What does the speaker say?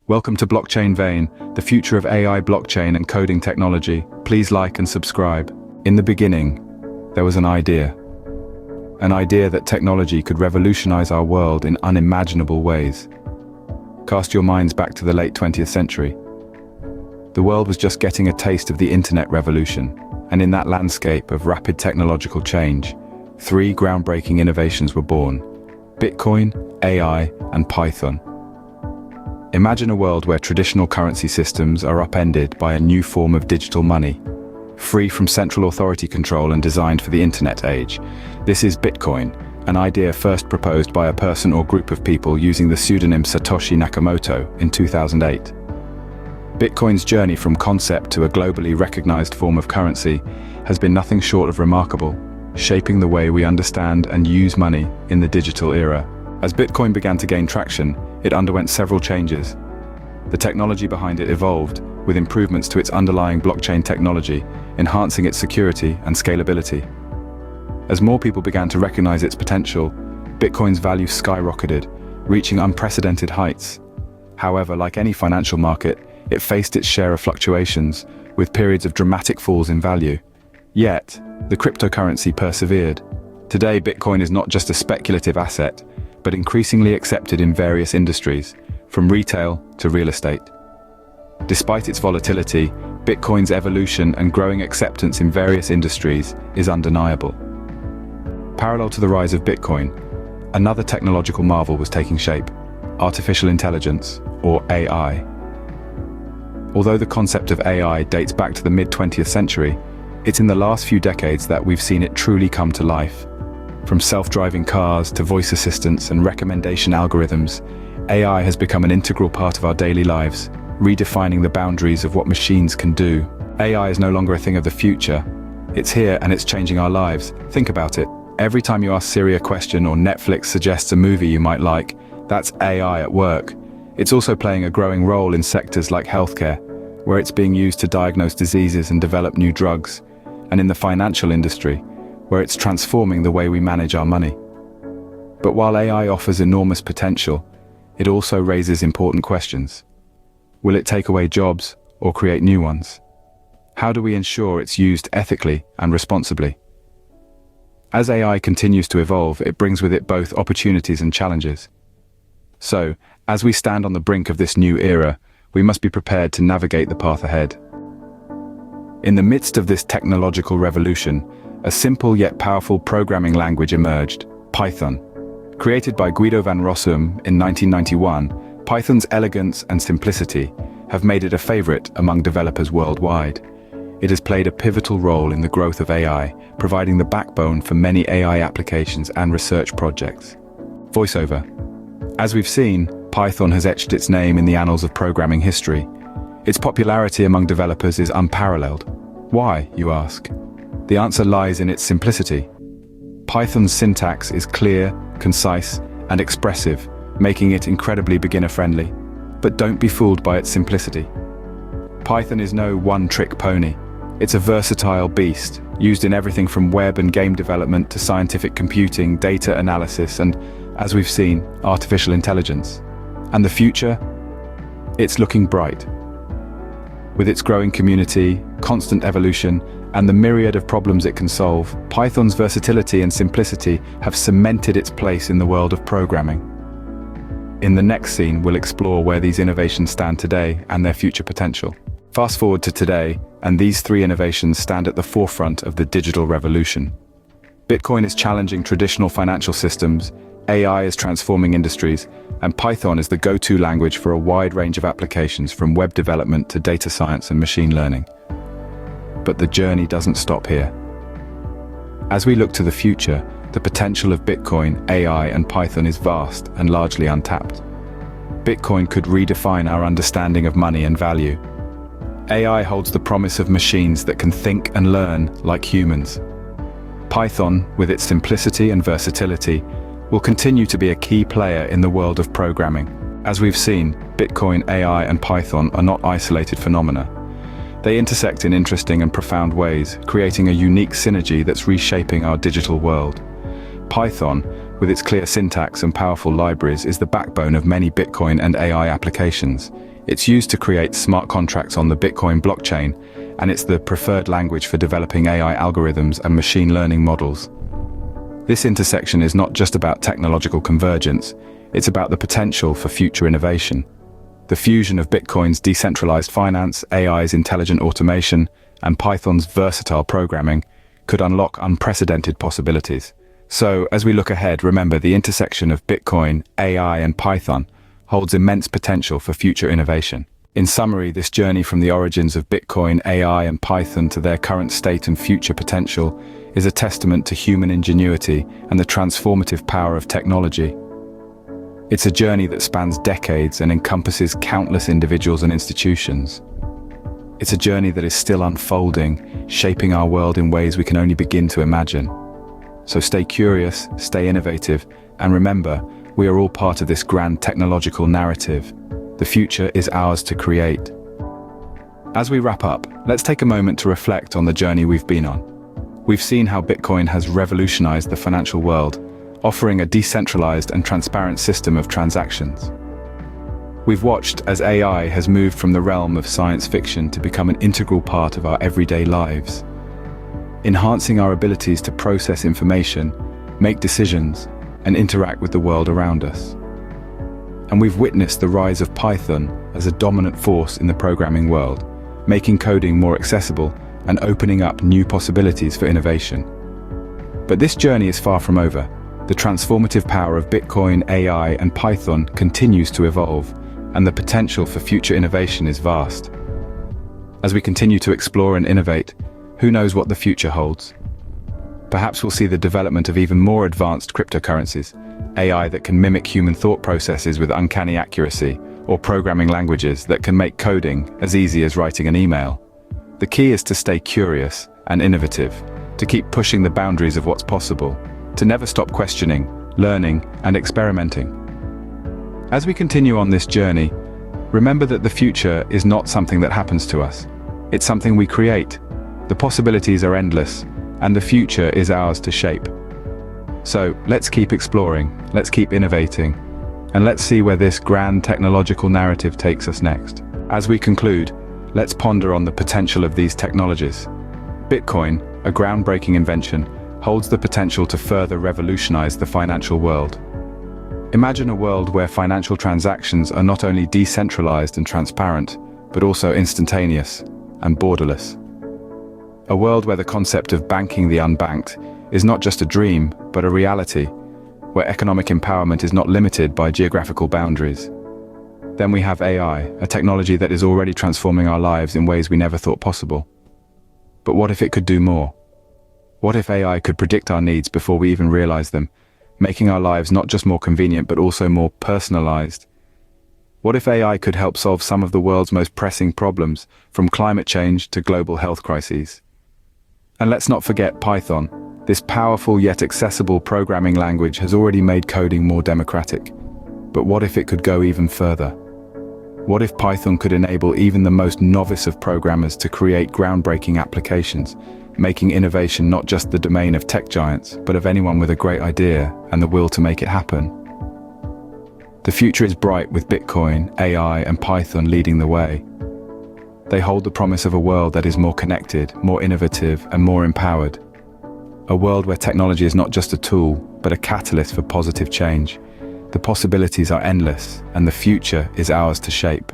Welcome to Blockchain Vein, the future of AI, blockchain and coding technology. Please like and subscribe. In the beginning, there was an idea that technology could revolutionize our world in unimaginable ways. Cast your minds back to the late 20th century. The world was just getting a taste of the internet revolution, and in that landscape of rapid technological change, three groundbreaking innovations were born: Bitcoin, AI, and Python. Imagine a world where traditional currency systems are upended by a new form of digital money, free from central authority control and designed for the internet age. This is Bitcoin, an idea first proposed by a person or group of people using the pseudonym Satoshi Nakamoto in 2008. Bitcoin's journey from concept to a globally recognized form of currency has been nothing short of remarkable, shaping the way we understand and use money in the digital era. As Bitcoin began to gain traction, it underwent several changes. The technology behind it evolved, with improvements to its underlying blockchain technology, enhancing its security and scalability. As more people began to recognize its potential, Bitcoin's value skyrocketed, reaching unprecedented heights. However, like any financial market, it faced its share of fluctuations, with periods of dramatic falls in value. Yet, the cryptocurrency persevered. Today, Bitcoin is not just a speculative asset, but increasingly accepted in various industries, from retail to real estate. Despite its volatility, Bitcoin's evolution and growing acceptance in various industries is undeniable. Parallel to the rise of Bitcoin, another technological marvel was taking shape: artificial intelligence, or AI. Although the concept of AI dates back to the mid-20th century, it's in the last few decades that we've seen it truly come to life. From self-driving cars to voice assistants and recommendation algorithms, AI has become an integral part of our daily lives, redefining the boundaries of what machines can do. AI is no longer a thing of the future. It's here and it's changing our lives. Think about it. Every time you ask Siri a question or Netflix suggests a movie you might like, that's AI at work. It's also playing a growing role in sectors like healthcare, where it's being used to diagnose diseases and develop new drugs, and in the financial industry, where it's transforming the way we manage our money. But while AI offers enormous potential, it also raises important questions. Will it take away jobs or create new ones? How do we ensure it's used ethically and responsibly? As AI continues to evolve, it brings with it both opportunities and challenges. So, as we stand on the brink of this new era, we must be prepared to navigate the path ahead. In the midst of this technological revolution, a simple yet powerful programming language emerged: Python. Created by Guido van Rossum in 1991, Python's elegance and simplicity have made it a favorite among developers worldwide. It has played a pivotal role in the growth of AI, providing the backbone for many AI applications and research projects. Voiceover. As we've seen, Python has etched its name in the annals of programming history. Its popularity among developers is unparalleled. Why, you ask? The answer lies in its simplicity. Python's syntax is clear, concise, and expressive, making it incredibly beginner-friendly. But don't be fooled by its simplicity. Python is no one-trick pony. It's a versatile beast, used in everything from web and game development to scientific computing, data analysis, and, as we've seen, artificial intelligence. And the future? It's looking bright. With its growing community, constant evolution, and the myriad of problems it can solve, Python's versatility and simplicity have cemented its place in the world of programming. In the next scene, we'll explore where these innovations stand today and their future potential. Fast forward to today, and these three innovations stand at the forefront of the digital revolution. Bitcoin is challenging traditional financial systems, AI is transforming industries, and Python is the go-to language for a wide range of applications, from web development to data science and machine learning. But the journey doesn't stop here. As we look to the future, the potential of Bitcoin, AI, and Python is vast and largely untapped. Bitcoin could redefine our understanding of money and value. AI holds the promise of machines that can think and learn like humans. Python, with its simplicity and versatility, will continue to be a key player in the world of programming. As we've seen, Bitcoin, AI, and Python are not isolated phenomena. They intersect in interesting and profound ways, creating a unique synergy that's reshaping our digital world. Python, with its clear syntax and powerful libraries, is the backbone of many Bitcoin and AI applications. It's used to create smart contracts on the Bitcoin blockchain, and it's the preferred language for developing AI algorithms and machine learning models. This intersection is not just about technological convergence, it's about the potential for future innovation. The fusion of Bitcoin's decentralized finance, AI's intelligent automation, and Python's versatile programming could unlock unprecedented possibilities. So, as we look ahead, remember the intersection of Bitcoin, AI, and Python holds immense potential for future innovation. In summary, this journey from the origins of Bitcoin, AI, and Python to their current state and future potential is a testament to human ingenuity and the transformative power of technology. It's a journey that spans decades and encompasses countless individuals and institutions. It's a journey that is still unfolding, shaping our world in ways we can only begin to imagine. So stay curious, stay innovative, and remember, we are all part of this grand technological narrative. The future is ours to create. As we wrap up, let's take a moment to reflect on the journey we've been on. We've seen how Bitcoin has revolutionized the financial world, offering a decentralized and transparent system of transactions. We've watched as AI has moved from the realm of science fiction to become an integral part of our everyday lives, enhancing our abilities to process information, make decisions, and interact with the world around us. And we've witnessed the rise of Python as a dominant force in the programming world, making coding more accessible and opening up new possibilities for innovation. But this journey is far from over. The transformative power of Bitcoin, AI, and Python continues to evolve, and the potential for future innovation is vast. As we continue to explore and innovate, who knows what the future holds? Perhaps we'll see the development of even more advanced cryptocurrencies, AI that can mimic human thought processes with uncanny accuracy, or programming languages that can make coding as easy as writing an email. The key is to stay curious and innovative, to keep pushing the boundaries of what's possible, to never stop questioning, learning, and experimenting. As we continue on this journey, remember that the future is not something that happens to us. It's something we create. The possibilities are endless, and the future is ours to shape. So let's keep exploring, let's keep innovating, and let's see where this grand technological narrative takes us next. As we conclude, let's ponder on the potential of these technologies. Bitcoin, a groundbreaking invention, holds the potential to further revolutionize the financial world. Imagine a world where financial transactions are not only decentralized and transparent, but also instantaneous and borderless. A world where the concept of banking the unbanked is not just a dream, but a reality, where economic empowerment is not limited by geographical boundaries. Then we have AI, a technology that is already transforming our lives in ways we never thought possible. But what if it could do more? What if AI could predict our needs before we even realize them, making our lives not just more convenient, but also more personalized? What if AI could help solve some of the world's most pressing problems, from climate change to global health crises? And let's not forget Python. This powerful yet accessible programming language has already made coding more democratic. But what if it could go even further? What if Python could enable even the most novice of programmers to create groundbreaking applications, making innovation not just the domain of tech giants, but of anyone with a great idea and the will to make it happen? The future is bright with Bitcoin, AI, and Python leading the way. They hold the promise of a world that is more connected, more innovative, and more empowered. A world where technology is not just a tool, but a catalyst for positive change. The possibilities are endless, and the future is ours to shape.